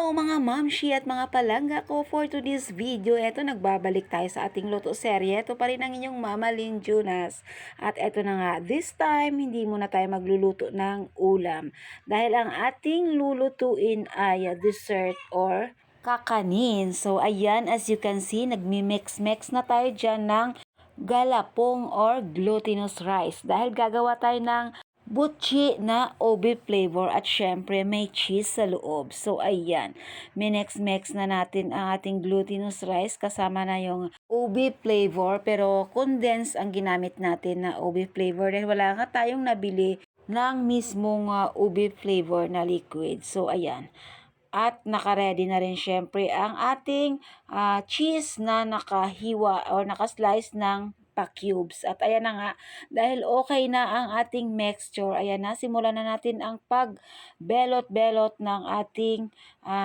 Hello mga mamshi at mga palangga ko, for today's video, eto nagbabalik tayo sa ating luto serye. Ito pa rin ang inyong Mama Lynn Junas. At eto na nga, this time, hindi muna tayo magluluto ng ulam. Dahil ang ating lulutuin ay dessert or kakanin. So ayan, as you can see, nagmi-mix-mix na tayo dyan ng galapong or glutinous rice. Dahil gagawa tayo ng butchi na ube flavor at syempre may cheese sa loob. So ayan, minex-mex na natin ang ating glutinous rice kasama na yung ube flavor, pero condensed ang ginamit natin na ube flavor dahil wala nga tayong nabili ng mismong ube flavor na liquid. So ayan, at naka-ready na rin syempre ang ating cheese na nakahiwa or nakaslice ng pa-cubes. At ayan na nga, dahil okay na ang ating mixture, ayan na, simulan na natin ang pag-belot-belot ng ating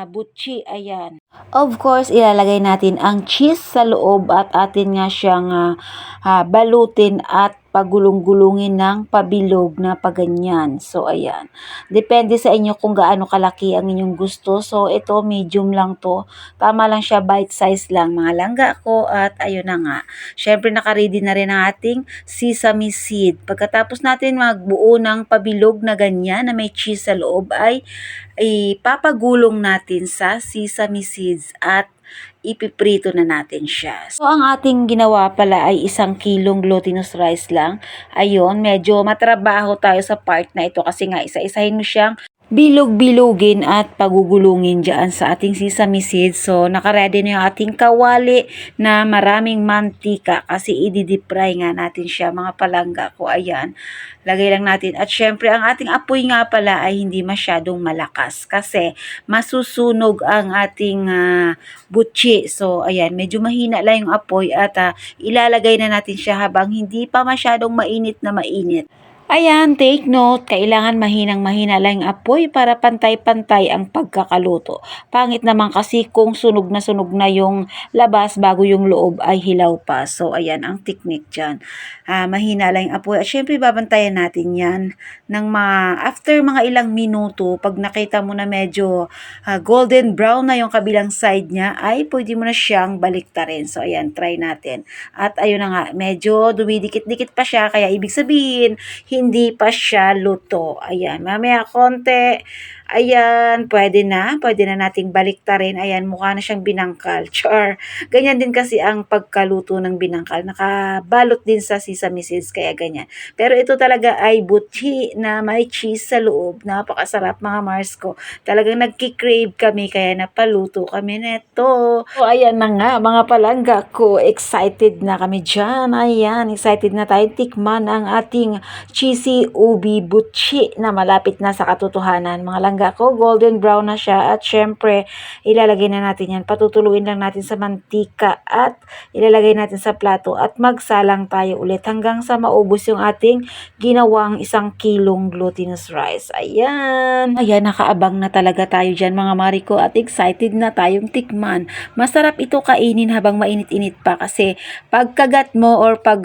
butchi. Ayan. Of course, ilalagay natin ang cheese sa loob at atin nga siyang balutin at pagulong-gulungin ng pabilog na paganyan. So, ayan. Depende sa inyo kung gaano kalaki ang inyong gusto. So, ito, medium lang to. Tama lang siya, bite size lang. Mga langga ko at ayun na nga. Syempre, nakaready na rin ang ating sesame seed. Pagkatapos natin magbuo ng pabilog na ganyan na may cheese sa loob, ay ipapagulong natin sa sesame seeds at ipiprito na natin siya. So, ang ating ginawa pala ay 1 kilong glutinous rice lang. Ayun, medyo matrabaho tayo sa part na ito kasi nga isa-isahin mo siyang bilog-bilugin at pagugulungin dyan sa ating sesame seeds. So, nakaready na yung ating kawali na maraming mantika kasi i-deep fry nga natin siya, mga palangga ko. Ayan, lagay lang natin. At syempre, ang ating apoy nga pala ay hindi masyadong malakas kasi masusunog ang ating butchi. So, ayan, medyo mahina lang yung apoy at ilalagay na natin siya habang hindi pa masyadong mainit na mainit. Ayan, take note, kailangan mahinang-mahina lang yung apoy para pantay-pantay ang pagkakaluto. Pangit naman kasi kung sunog na yung labas bago yung loob ay hilaw pa. So, ayan ang technique dyan. Mahina lang yung apoy. At syempre, babantayan natin yan ng after mga ilang minuto, pag nakita mo na medyo golden brown na yung kabilang side niya, ay pwede mo na siyang baliktarin. So, ayan, try natin. At ayun na nga, medyo dumidikit-dikit pa siya, kaya ibig sabihin, hindi pa siya luto. Ayan, mamaya konti. Ayan, pwede na nating baliktarin. Ayan, mukha na siyang binangkal. Char. Ganyan din kasi ang pagkaluto ng binangkal. Nakabalot din sa sesame seeds, kaya ganyan. Pero ito talaga ay butchi na may cheese sa loob. Napakasarap, mga Mars ko. Talagang nagki-crave kami, kaya napaluto kami neto. So, ayan na nga, mga palangga ko. Excited na kami dyan. Ayan, excited na tayo tikman ang ating cheesy ubi butchi na malapit na sa katotohanan. Mga langga ko, golden brown na siya at syempre ilalagay na natin yan. Patutuluin lang natin sa mantika at ilalagay natin sa plato at magsalang tayo ulit hanggang sa maubos yung ating ginawang 1 kilong glutinous rice. Ayan. Ayan, nakaabang na talaga tayo dyan, mga mariko, at excited na tayong tikman. Masarap ito kainin habang mainit-init pa kasi pagkagat mo or pag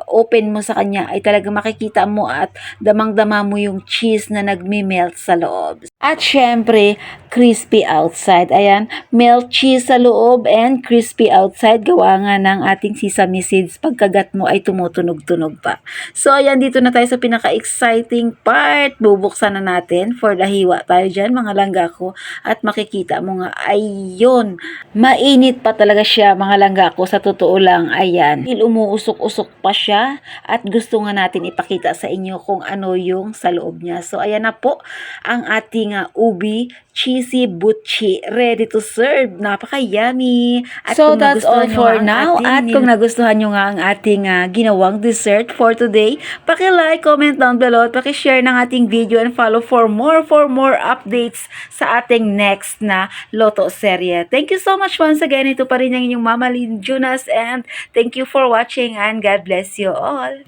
open mo sa kanya ay talaga makikita mo at damang-dama mo yung cheese na nagme-melt sa loob. At syempre, crispy outside. Ayan, melt cheese sa loob and crispy outside. Gawa nga ng ating sesame seeds. Pagkagat mo ay tumutunog-tunog pa. So, ayan, dito na tayo sa pinaka-exciting part. Bubuksan na natin for the hiwa tayo dyan, mga langga ko. At makikita mo nga, ayun, mainit pa talaga siya, mga langga ko. Sa totoo lang, ayan, umuusok-usok pa siya. At gusto nga natin ipakita sa inyo kung ano yung sa loob niya. So, ayan na po ang ating ubi cheesy butchi ready to serve. Napaka-yummy. At so, that's all for now. At kung nagustuhan nyo nga ang ating ginawang dessert for today, paki-like, comment down below at paki-share ng ating video and follow for more updates sa ating next na Loto serye. Thank you so much once again. Ito pa rin ang inyong Mama Lynn Junas and thank you for watching and God bless you all.